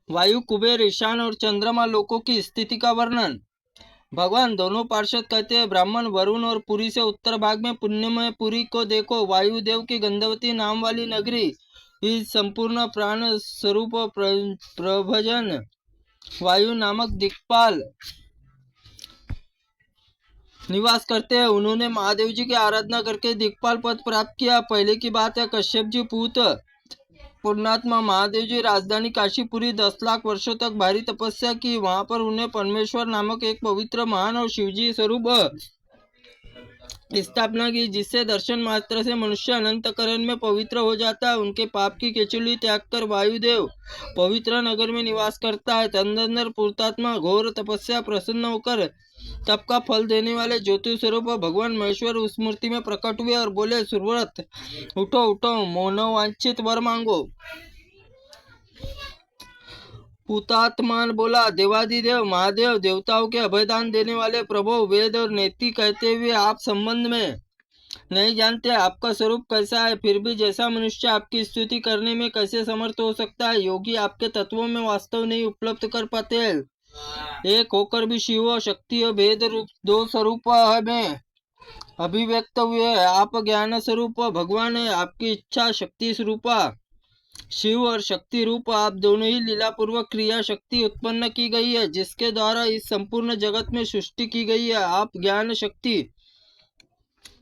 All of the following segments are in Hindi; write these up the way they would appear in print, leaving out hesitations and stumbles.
वायु, कुबेर, ईशान और चंद्रमा लोकों की स्थिति का वर्णन। भगवान दोनों पार्षद कहते हैं, ब्राह्मण, वरुण और पुरी से उत्तर भाग में पुण्यमय पुरी को देखो। वायुदेव की गंधवती नाम वाली नगरी इस संपूर्ण प्राण स्वरूप प्रभजन वायु नामक दिक्पाल निवास करते हैं। उन्होंने महादेव जी की आराधना करके दिक्पाल पद प्राप्त किया। पहले की बात है, कश्यप जी पूत पूर्णात्मा महादेव जी राजधानी काशीपुरी 10 लाख वर्षों तक भारी तपस्या की। वहां पर उन्हें परमेश्वर नामक एक पवित्र महान और शिवजी स्वरूप स्थापना की, जिससे दर्शन मात्र से मनुष्य अनंत करण में पवित्र हो जाता है। उनके पाप की केचुली त्याग कर वायुदेव पवित्र नगर में निवास करता है। तदनंतर पूर्तात्मा घोर तपस्या प्रसन्न होकर तप का फल देने वाले ज्योति स्वरूप भगवान महेश्वर उस मूर्ति में प्रकट हुए और बोले, सुव्रत उठो उठो, मनोवांछित वर मांगो। पूतात्मान बोला, देवादिदेव महादेव, देवताओं के अभयदान देने वाले प्रभु, वेद और नेति कहते हुए आप संबंध में नहीं जानते आपका स्वरूप कैसा है, फिर भी जैसा मनुष्य आपकी स्तुति करने में कैसे समर्थ हो सकता है। योगी आपके तत्वों में वास्तव नहीं उपलब्ध कर पाते हैं। एक होकर भी शिव शक्ति और भेद रूप दो स्वरूप में अभिव्यक्त हुए हैं। आप ज्ञान स्वरूप भगवान है, आपकी इच्छा शक्ति स्वरूपा शिव और शक्ति रूप आप दोनों ही लीला पूर्वक क्रिया शक्ति उत्पन्न की गई है, जिसके द्वारा इस संपूर्ण जगत में सृष्टि की गई है। आप ज्ञान शक्ति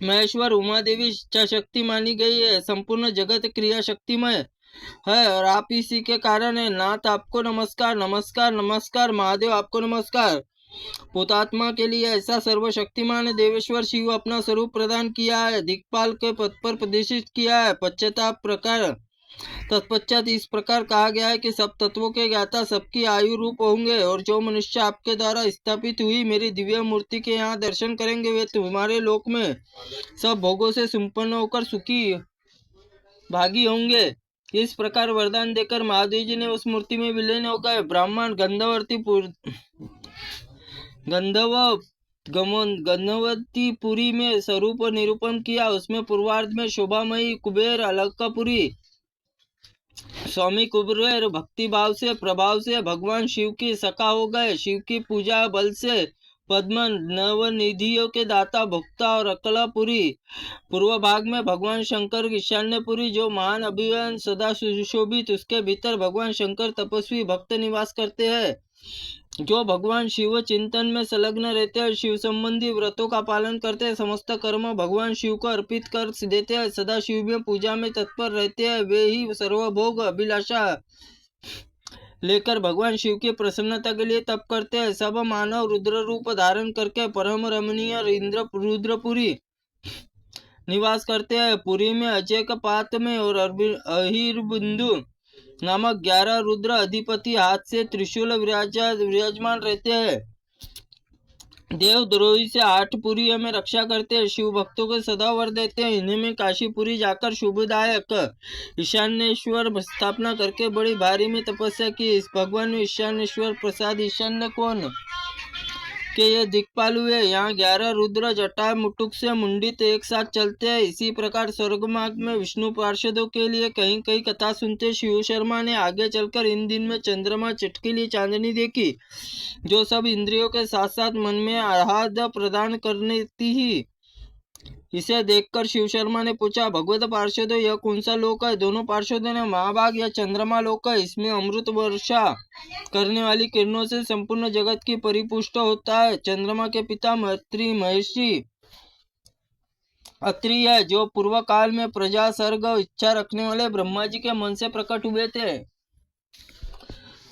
महेश्वर उमा देवी इच्छा शक्ति मानी गई है। संपूर्ण जगत क्रिया शक्तिमय है और आप इसी के कारण है। नाथ आपको नमस्कार, नमस्कार, नमस्कार। महादेव आपको नमस्कार। पुतात्मा के लिए ऐसा सर्वशक्तिमान देवेश्वर शिव अपना स्वरूप प्रदान किया है, दिक्पाल के पद पर प्रदर्शित किया है। पश्चाताप प्रकार तत्पश्चात इस प्रकार कहा गया है कि सब तत्वों के ज्ञाता सबकी आयु रूप होंगे, और जो मनुष्य आपके द्वारा स्थापित हुई मेरी दिव्य मूर्ति के यहाँ दर्शन करेंगे, वे तुम्हारे लोक में सब भोगों से संपन्न होकर सुखी भागी होंगे। इस प्रकार वरदान देकर महादेव जी ने उस मूर्ति में विलीन हो गए। ब्राह्मण गंधवतीपुरी में स्वरूप निरूपण किया। उसमें पूर्वार्ध में शोभामयी कुबेर अलकापुरी स्वामी कुबेर भक्ति भाव से प्रभाव से भगवान शिव की सखा हो गए। शिव की पूजा बल से पद्म नवनिधियों के दाता भोक्ता और अकलापुरी। पूर्व भाग में भगवान शंकर ईशान्यपुरी जो महान अभियान सदा सुशोभित, उसके भीतर भगवान शंकर तपस्वी भक्त निवास करते हैं, जो भगवान शिव चिंतन में संलग्न रहते हैं, शिव संबंधी व्रतों का पालन करते हैं, समस्त कर्म भगवान शिव को अर्पित कर देते हैं, सदा शिव में पूजा में तत्पर रहते हैं। वे ही सर्वभोग अभिलाषा लेकर भगवान शिव की प्रसन्नता के लिए तप करते हैं। सब मानव रुद्र रूप धारण करके परम रमणीय रुद्रपुरी निवास करते हैं। पुरी में अजय पात में और अहिर्बिंदु नामक 11 रुद्र अधिपति हाथ से त्रिशूल विराजमान रहते हैं। देवद्रोही से 8 पुरी में रक्षा करते हैं। शिव भक्तों को सदा वर देते हैं। इन्हीं में काशीपुरी जाकर शुभदायक ईशान्येश्वर स्थापना करके बड़ी भारी में तपस्या की। इस भगवान में ईशान्येश्वर प्रसाद ईशान्य कौन के ये दिक्पाल हुए। यहाँ 11 रुद्र जटा मुटुक से मुंडित एक साथ चलते हैं। इसी प्रकार स्वर्ग मार्ग में विष्णु पार्षदों के लिए कहीं कहीं कथा सुनते शिव शर्मा ने आगे चलकर इन दिन में चंद्रमा चटकीली चांदनी देखी, जो सब इंद्रियों के साथ साथ मन में आह्लाद प्रदान करने ही। इसे देखकर शिव शर्मा ने पूछा, भगवत पार्षदों, यह कौन सा लोक है? दोनों पार्षदों ने, महाभाग यह चंद्रमा लोक है। इसमें अमृत वर्षा करने वाली किरणों से संपूर्ण जगत की परिपुष्ट होता है। चंद्रमा के पिता महर्षि अत्रि है, जो पूर्व काल में प्रजा सर्ग इच्छा रखने वाले ब्रह्मा जी के मन से प्रकट हुए थे।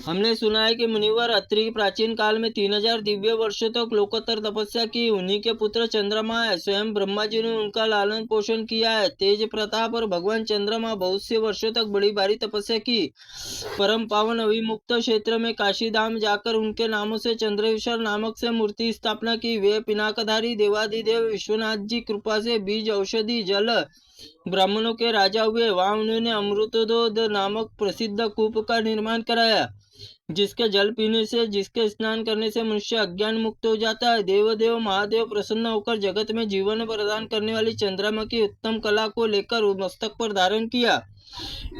हमने सुना है कि मुनिवर अत्रि प्राचीन काल में 3000 दिव्य वर्षों तक लोकोत्तर तपस्या की। उन्हीं के पुत्र चंद्रमा है। स्वयं ब्रह्मा जी ने उनका लालन पोषण किया है। तेज प्रताप और भगवान चंद्रमा बहुत से वर्षों तक बड़ी भारी तपस्या की। परम पावन अविमुक्त क्षेत्र में काशी धाम जाकर उनके नामों से चंद्रेश्वर नामक से मूर्ति स्थापना की। वे पिनाकधारी देवादिदेव विश्वनाथ जी कृपा से बीज औषधि जल ब्राह्मणों के राजा हुए। वहां उन्होंने अमृतोद नामक प्रसिद्ध कूप का निर्माण कराया, जिसके जल पीने से, जिसके स्नान करने से मनुष्य अज्ञान मुक्त हो जाता है। देवदेव महादेव प्रसन्न होकर जगत में जीवन प्रदान करने वाली चंद्रमा की उत्तम कला को लेकर मस्तक पर धारण किया।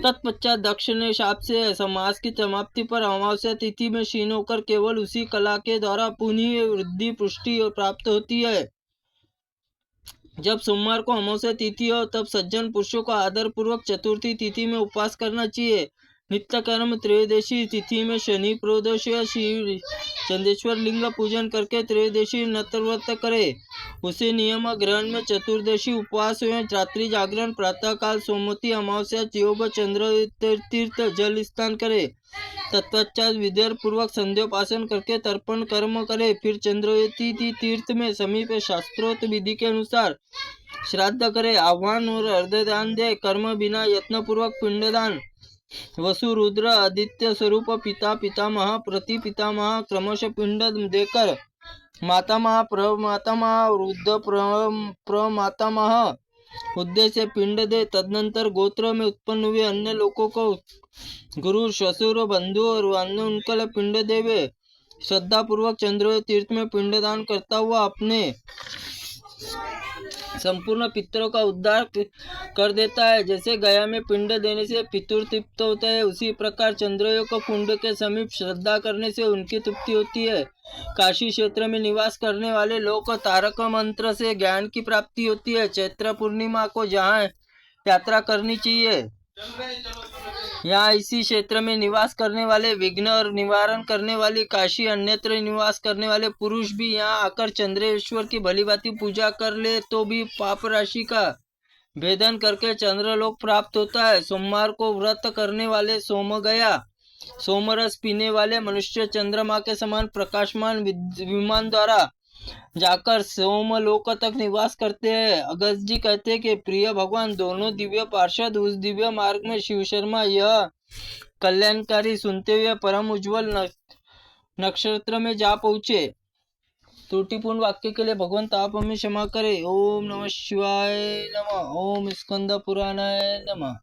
तत्पश्चात दक्ष ने शाप से समास की समाप्ति पर अमावस्या तिथि में क्षीण होकर केवल उसी कला के द्वारा पुनः वृद्धि पुष्टि प्राप्त होती है। जब सोमवार को अमावस्या तिथि हो तब सज्जन पुरुषों को आदर पूर्वक चतुर्थी तिथि में उपवास करना चाहिए। नित्य कर्म त्रयोदशी तिथि में शनि प्रदोष या शिव चंदेश्वर लिंग पूजन करके त्रयोदशी नत्रव्रत करे। उसी नियम ग्रहण में चतुर्दशी उपवास एवं रात्रि जागरण, प्रातः काल सोमवती अमावस्या योग चंद्र तीर्थ जल स्नान करे। तत्पश्चात विधेय पूर्वक संध्योपासन करके तर्पण कर्म करे। फिर चंद्रवती तीर्थ में समीप शास्त्रोक्त विधि के अनुसार श्राद्ध करे, आह्वान और अर्धदान दे। कर्म बिना यत्न पूर्वक पिंडदान वसु रुद्र आदित्य स्वरूप पिता पितामह प्रति पितामह क्रमशः पिंड देकर मातामह प्रमातामह वृद्ध प्रमातामह उद्देश्य पिंड दे। तदनंतर गोत्र में उत्पन्न हुए अन्य लोगों को गुरु ससुर बंधु और अन्य उनके पिंड देवे। श्रद्धा पूर्वक चंद्र तीर्थ में पिंडदान करता हुआ अपने संपूर्ण पितरों का उद्धार कर देता है। जैसे गया में पिंड देने से पितृ तृप्त होता है, उसी प्रकार चंद्रयोग को कुंड के समीप श्रद्धा करने से उनकी तृप्ति होती है। काशी क्षेत्र में निवास करने वाले लोग को तारक मंत्र से ज्ञान की प्राप्ति होती है। चैत्र पूर्णिमा को जहाँ यात्रा करनी चाहिए, यहाँ इसी क्षेत्र में निवास करने वाले विघ्न और निवारण करने वाली काशी अन्यत्र निवास करने वाले पुरुष भी यहाँ आकर चंद्रेश्वर की भलीभांति पूजा कर ले तो भी पाप राशि का भेदन करके चंद्रलोक प्राप्त होता है। सोमवार को व्रत करने वाले सोम गया सोमरस पीने वाले मनुष्य चंद्रमा के समान प्रकाशमान विमान द्वारा जाकर सोमलोक तक निवास करते हैं। अगस्त जी कहते हैं कि प्रिय भगवान, दोनों दिव्य पार्षद उस दिव्य मार्ग में शिव शर्मा यह कल्याणकारी सुनते हुए परम उज्जवल नक्षत्र में जा पहुंचे। त्रुटिपूर्ण वाक्य के लिए भगवंत आप हमें क्षमा करें। ओम नमः शिवाय नमः। ओम स्कंद पुराणाय नमः।